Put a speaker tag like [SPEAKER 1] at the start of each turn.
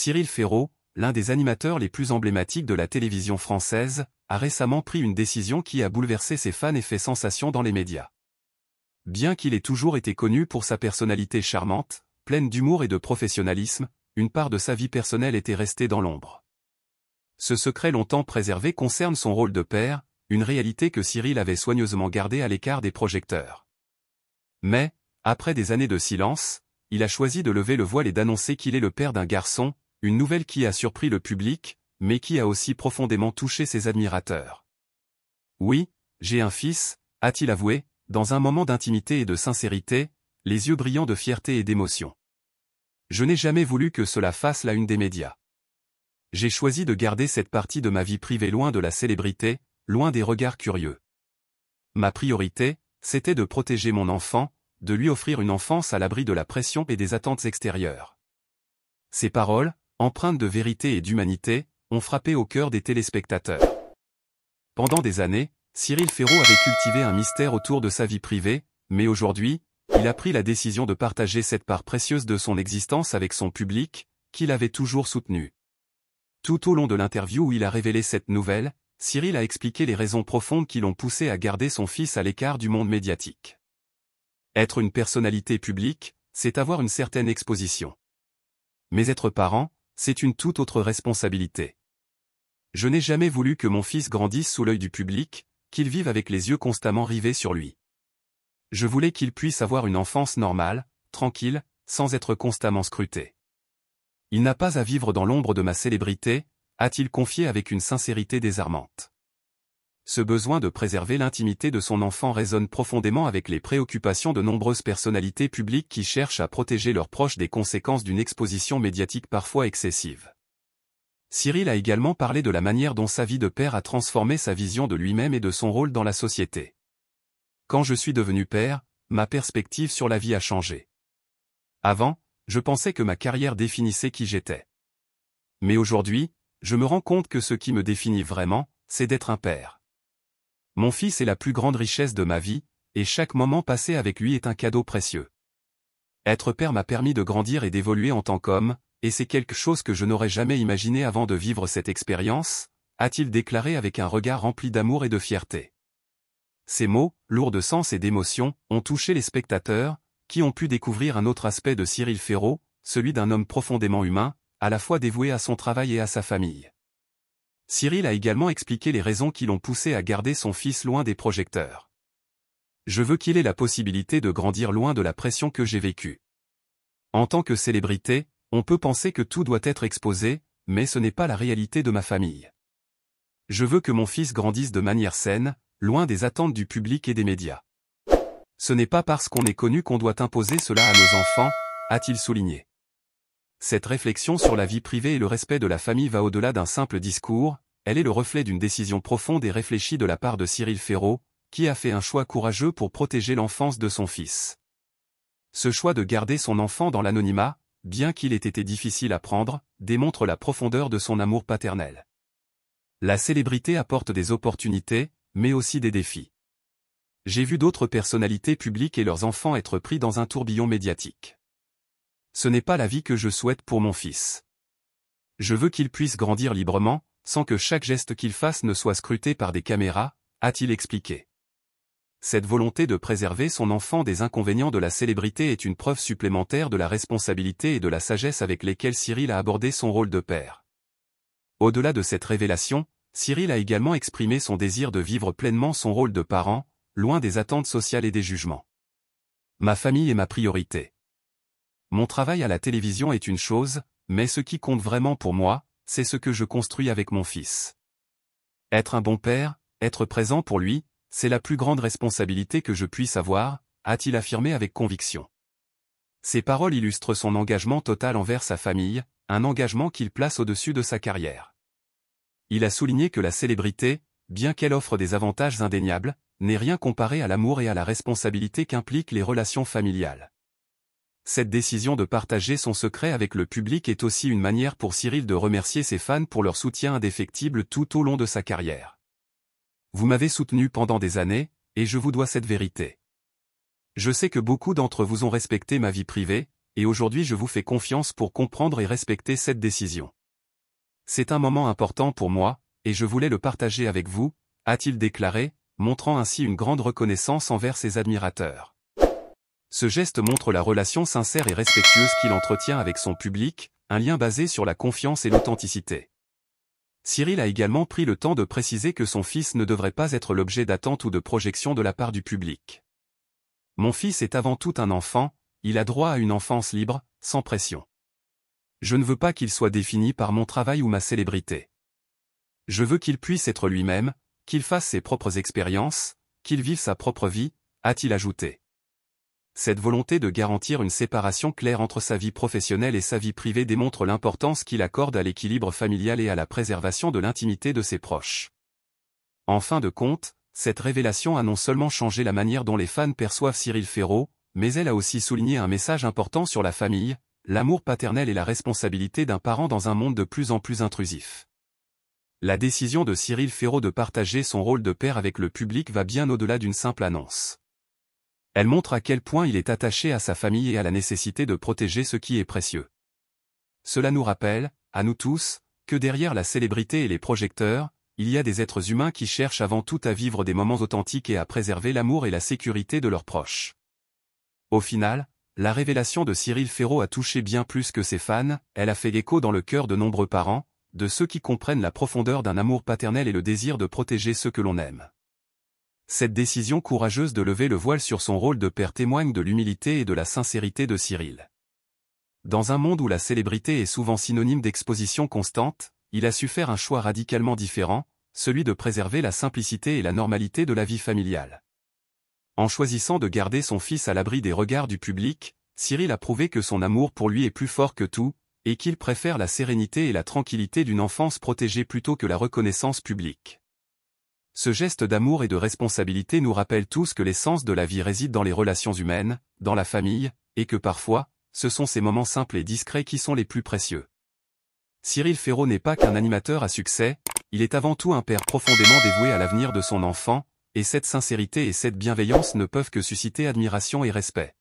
[SPEAKER 1] Cyril Ferraud, l'un des animateurs les plus emblématiques de la télévision française, a récemment pris une décision qui a bouleversé ses fans et fait sensation dans les médias. Bien qu'il ait toujours été connu pour sa personnalité charmante, pleine d'humour et de professionnalisme, une part de sa vie personnelle était restée dans l'ombre. Ce secret longtemps préservé concerne son rôle de père, une réalité que Cyril avait soigneusement gardée à l'écart des projecteurs. Mais, après des années de silence, il a choisi de lever le voile et d'annoncer qu'il est le père d'un garçon, une nouvelle qui a surpris le public, mais qui a aussi profondément touché ses admirateurs. Oui, j'ai un fils, a-t-il avoué, dans un moment d'intimité et de sincérité, les yeux brillants de fierté et d'émotion. Je n'ai jamais voulu que cela fasse la une des médias. J'ai choisi de garder cette partie de ma vie privée loin de la célébrité, loin des regards curieux. Ma priorité, c'était de protéger mon enfant, de lui offrir une enfance à l'abri de la pression et des attentes extérieures. Ces paroles, empreintes de vérité et d'humanité, ont frappé au cœur des téléspectateurs. Pendant des années, Cyril Ferraud avait cultivé un mystère autour de sa vie privée, mais aujourd'hui, il a pris la décision de partager cette part précieuse de son existence avec son public, qu'il avait toujours soutenu. Tout au long de l'interview où il a révélé cette nouvelle, Cyril a expliqué les raisons profondes qui l'ont poussé à garder son fils à l'écart du monde médiatique. Être une personnalité publique, c'est avoir une certaine exposition. Mais être parent, c'est une toute autre responsabilité. Je n'ai jamais voulu que mon fils grandisse sous l'œil du public, qu'il vive avec les yeux constamment rivés sur lui. Je voulais qu'il puisse avoir une enfance normale, tranquille, sans être constamment scruté. Il n'a pas à vivre dans l'ombre de ma célébrité, a-t-il confié avec une sincérité désarmante. Ce besoin de préserver l'intimité de son enfant résonne profondément avec les préoccupations de nombreuses personnalités publiques qui cherchent à protéger leurs proches des conséquences d'une exposition médiatique parfois excessive. Cyril a également parlé de la manière dont sa vie de père a transformé sa vision de lui-même et de son rôle dans la société. Quand je suis devenu père, ma perspective sur la vie a changé. Avant, je pensais que ma carrière définissait qui j'étais. Mais aujourd'hui, je me rends compte que ce qui me définit vraiment, c'est d'être un père. Mon fils est la plus grande richesse de ma vie, et chaque moment passé avec lui est un cadeau précieux. Être père m'a permis de grandir et d'évoluer en tant qu'homme, et c'est quelque chose que je n'aurais jamais imaginé avant de vivre cette expérience, a-t-il déclaré avec un regard rempli d'amour et de fierté. Ces mots, lourds de sens et d'émotion, ont touché les spectateurs, qui ont pu découvrir un autre aspect de Cyril Ferraud, celui d'un homme profondément humain, à la fois dévoué à son travail et à sa famille. Cyril a également expliqué les raisons qui l'ont poussé à garder son fils loin des projecteurs. Je veux qu'il ait la possibilité de grandir loin de la pression que j'ai vécue. En tant que célébrité, on peut penser que tout doit être exposé, mais ce n'est pas la réalité de ma famille. Je veux que mon fils grandisse de manière saine, loin des attentes du public et des médias. Ce n'est pas parce qu'on est connu qu'on doit imposer cela à nos enfants, a-t-il souligné. Cette réflexion sur la vie privée et le respect de la famille va au-delà d'un simple discours, elle est le reflet d'une décision profonde et réfléchie de la part de Cyril Ferraud, qui a fait un choix courageux pour protéger l'enfance de son fils. Ce choix de garder son enfant dans l'anonymat, bien qu'il ait été difficile à prendre, démontre la profondeur de son amour paternel. La célébrité apporte des opportunités, mais aussi des défis. J'ai vu d'autres personnalités publiques et leurs enfants être pris dans un tourbillon médiatique. Ce n'est pas la vie que je souhaite pour mon fils. Je veux qu'il puisse grandir librement, sans que chaque geste qu'il fasse ne soit scruté par des caméras, a-t-il expliqué. Cette volonté de préserver son enfant des inconvénients de la célébrité est une preuve supplémentaire de la responsabilité et de la sagesse avec lesquelles Cyril a abordé son rôle de père. Au-delà de cette révélation, Cyril a également exprimé son désir de vivre pleinement son rôle de parent, loin des attentes sociales et des jugements. Ma famille est ma priorité. Mon travail à la télévision est une chose, mais ce qui compte vraiment pour moi, c'est ce que je construis avec mon fils. Être un bon père, être présent pour lui, c'est la plus grande responsabilité que je puisse avoir, a-t-il affirmé avec conviction. Ces paroles illustrent son engagement total envers sa famille, un engagement qu'il place au-dessus de sa carrière. Il a souligné que la célébrité, bien qu'elle offre des avantages indéniables, n'est rien comparé à l'amour et à la responsabilité qu'impliquent les relations familiales. Cette décision de partager son secret avec le public est aussi une manière pour Cyril de remercier ses fans pour leur soutien indéfectible tout au long de sa carrière. Vous m'avez soutenu pendant des années, et je vous dois cette vérité. Je sais que beaucoup d'entre vous ont respecté ma vie privée, et aujourd'hui je vous fais confiance pour comprendre et respecter cette décision. C'est un moment important pour moi, et je voulais le partager avec vous, a-t-il déclaré, montrant ainsi une grande reconnaissance envers ses admirateurs. Ce geste montre la relation sincère et respectueuse qu'il entretient avec son public, un lien basé sur la confiance et l'authenticité. Cyril a également pris le temps de préciser que son fils ne devrait pas être l'objet d'attente ou de projection de la part du public. « Mon fils est avant tout un enfant, il a droit à une enfance libre, sans pression. Je ne veux pas qu'il soit défini par mon travail ou ma célébrité. Je veux qu'il puisse être lui-même, qu'il fasse ses propres expériences, qu'il vive sa propre vie, a-t-il ajouté. Cette volonté de garantir une séparation claire entre sa vie professionnelle et sa vie privée démontre l'importance qu'il accorde à l'équilibre familial et à la préservation de l'intimité de ses proches. En fin de compte, cette révélation a non seulement changé la manière dont les fans perçoivent Cyril Ferraud, mais elle a aussi souligné un message important sur la famille, l'amour paternel et la responsabilité d'un parent dans un monde de plus en plus intrusif. La décision de Cyril Ferraud de partager son rôle de père avec le public va bien au-delà d'une simple annonce. Elle montre à quel point il est attaché à sa famille et à la nécessité de protéger ce qui est précieux. Cela nous rappelle, à nous tous, que derrière la célébrité et les projecteurs, il y a des êtres humains qui cherchent avant tout à vivre des moments authentiques et à préserver l'amour et la sécurité de leurs proches. Au final, la révélation de Cyril Ferraud a touché bien plus que ses fans, elle a fait écho dans le cœur de nombreux parents, de ceux qui comprennent la profondeur d'un amour paternel et le désir de protéger ceux que l'on aime. Cette décision courageuse de lever le voile sur son rôle de père témoigne de l'humilité et de la sincérité de Cyril. Dans un monde où la célébrité est souvent synonyme d'exposition constante, il a su faire un choix radicalement différent, celui de préserver la simplicité et la normalité de la vie familiale. En choisissant de garder son fils à l'abri des regards du public, Cyril a prouvé que son amour pour lui est plus fort que tout, et qu'il préfère la sérénité et la tranquillité d'une enfance protégée plutôt que la reconnaissance publique. Ce geste d'amour et de responsabilité nous rappelle tous que l'essence de la vie réside dans les relations humaines, dans la famille, et que parfois, ce sont ces moments simples et discrets qui sont les plus précieux. Cyril Ferraud n'est pas qu'un animateur à succès, il est avant tout un père profondément dévoué à l'avenir de son enfant, et cette sincérité et cette bienveillance ne peuvent que susciter admiration et respect.